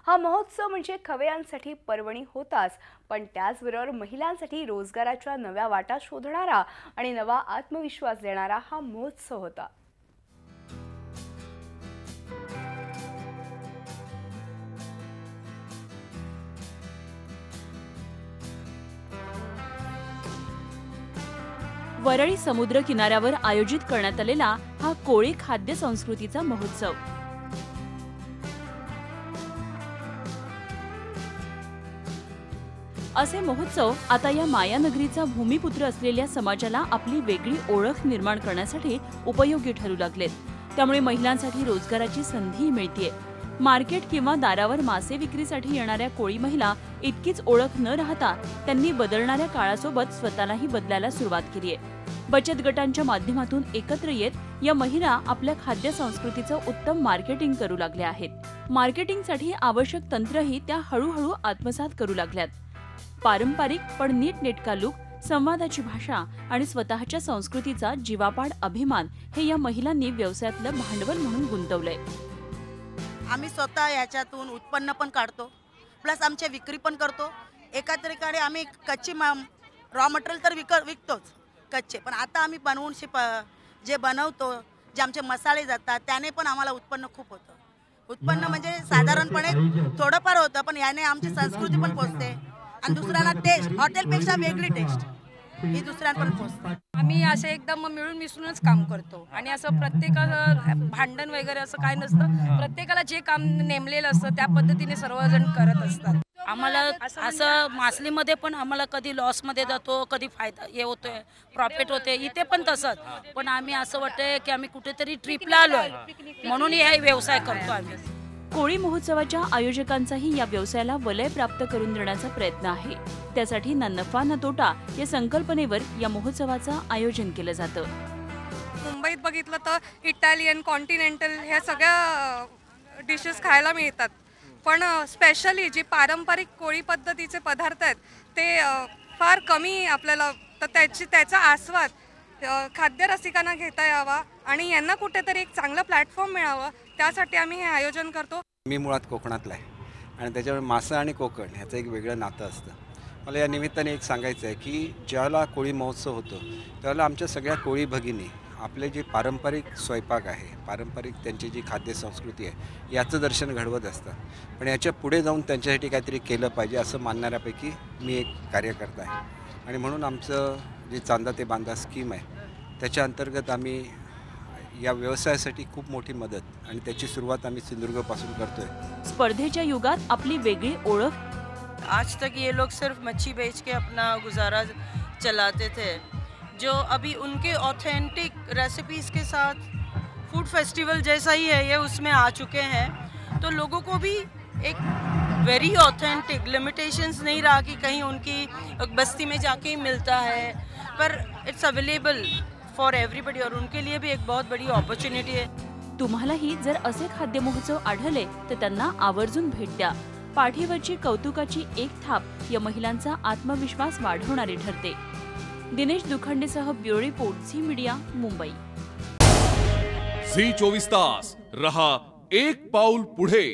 हा महोत्सव म्हणजे खवय्यांसाठी पर्वणी होताच, पण त्याचबरोबर महिलांसाठी रोजगाराच्या नव्या वाटा शोधणारा आणि नवा आत्मविश्वास देणारा हा महोत्सव होता। वरळी समुद्र किनाऱ्यावर आयोजित करण्यात आलेला हा कोळी खाद्य संस्कृतीचा महोत्सव। असे महोत्सव आता या मायानगरीचा भूमिपुत्र असलेल्या समाजाला आपली वेगळी ओळख निर्माण करण्यासाठी उपयोगी ठरू लागलेत। त्यामुळे महिलांसाठी रोजगाराची संधी मिळतेय। मार्केट किंवा दारावर मासे विक्रीसाठी येणाऱ्या कोळी महिला इतकीच ओळख न राहता त्यांनी बदलणाऱ्या काळासोबत स्वतःलाही बदलायला सुरुवात केली आहे। बचत गटांच्या माध्यमातून एकत्र येत या महिला आपल्या खाद्य संस्कृतीचं उत्तम मार्केटिंग करू लागल्या आहेत। मार्केटिंगसाठी आवश्यक तंत्रही त्या हळूहळू आत्मसात करू लागल्यात। पारंपरिक पण नीटनेटका लूक, संवादाची भाषा आणि स्वतःच्या संस्कृतीचा जीवापाड अभिमान हे या महिलांनी व्यवसायातलं भांडवल म्हणून गुंतवलंय। आम्ही स्वतः याच्यातून उत्पन्न पण काढतो, प्लस आमची विक्री पण करतो। एकात्रिकाने आम्ही कच्ची रॉ मटेरियल तर विकतोच कच्चे, पण आता आम्ही बनवून जे बनवतो, जे आमचे मसाले जातात त्याने पण आम्हाला उत्पन्न खूप होतं। उत्पन्न म्हणजे साधारणपणे थोडंफार होतं, पण याने आमची संस्कृती पण पोचते आणि दुसऱ्यांना टेस्ट हॉटेलपेक्षा वेगळी टेस्ट ही दुसऱ्यांपर्यंत पोचते। आम्ही असे एकदम मिळून मिसळूनच काम करतो आणि असं प्रत्येकाला भांडण वगैरे असं काय नसतं। प्रत्येकाला जे काम नेमलेलं असतं त्या पद्धतीने सर्वजण करत असतात। आम्हाला असं मासलीमध्ये पण आम्हाला कधी लॉसमध्ये जातो, कधी फायदा हे होतोय, प्रॉफिट होते। इथे पण तसंच, पण आम्ही असं वाटतंय की आम्ही कुठेतरी ट्रिपला आलोय म्हणून हे व्यवसाय करतो आम्ही। कोळी महोत्सवाच्या आयोजकांचाही या व्यवसायाला वलय प्राप्त करून देण्याचा प्रयत्न आहे। त्यासाठी ना नफा ना तोटा या संकल्पनेवर या महोत्सवाचं आयोजन केलं जातं। मुंबईत बघितलं तर इटालियन, कॉन्टिनेंटल ह्या सगळ्या डिशेस खायला मिळतात, पण स्पेशली जी पारंपरिक कोळी पद्धतीचे पदार्थ आहेत ते फार कमी आपल्याला, तर त्याचा आस्वाद खाद्य रसिकांना घेता यावा आणि यांना कुठेतरी एक चांगलं प्लॅटफॉर्म मिळावं, त्यासाठी आम्ही हे आयोजन करतो। मी मुळात कोकणातला आहे आणि त्याच्यामुळे मासा आणि कोकण ह्याचं एक वेगळं नातं असतं। मला या निमित्ताने एक सांगायचं आहे की ज्यावेळेला कोळी महोत्सव होतो त्यावेळेला आमच्या सगळ्या कोळी भगिनी आपले जे पारंपरिक स्वयंपाक आहे, पारंपरिक त्यांची जी खाद्य संस्कृती आहे याचं दर्शन घडवत असतात, पण याच्या पुढे जाऊन त्यांच्यासाठी काहीतरी केलं पाहिजे असं मानणाऱ्यापैकी मी एक कार्यकर्ता आहे। आणि म्हणून आमचं जे चांदा ते बांधा स्कीम आहे त्याच्या अंतर्गत आम्ही या व्यवसायासाठी खूप मोठी मदत आणि त्याची सुरुवात आम्ही सिंधुदुर्गपासून करतोय। स्पर्धेच्या युगात आपली वेगळी ओळख। आज तक ये लोग सिर्फ मच्छी बेच के अपना गुजारा चलाते थे, जो अभी उनके ऑथेंटिक रेसिपीज़ के साथ फूड फेस्टिवल जैसा ही है ये उसमें आ चुके हैं। तो लोगों को भी एक वेरी ऑथेंटिक, लिमिटेशंस नहीं रहा कि कहीं उनकी बस्ती में जाके ही मिलता है, पर इट्स अवेलेबल फॉर एवरीबडी और उनके लिए भी एक बहुत बड़ी अपॉर्चुनिटी है। तुम्हालाही जर असे खाद्य महोत्सव आढळले तर त्यांना आवर्जून भेट द्या। पाठीवरची कौतुकाची एक थाप या महिलांचा आत्मविश्वास वाढवणारी ठरते। दिनेश दुखंडेसह bureau report, Zee media, Mumbai. Zee 24 तास रहा एक पाऊल पुढे।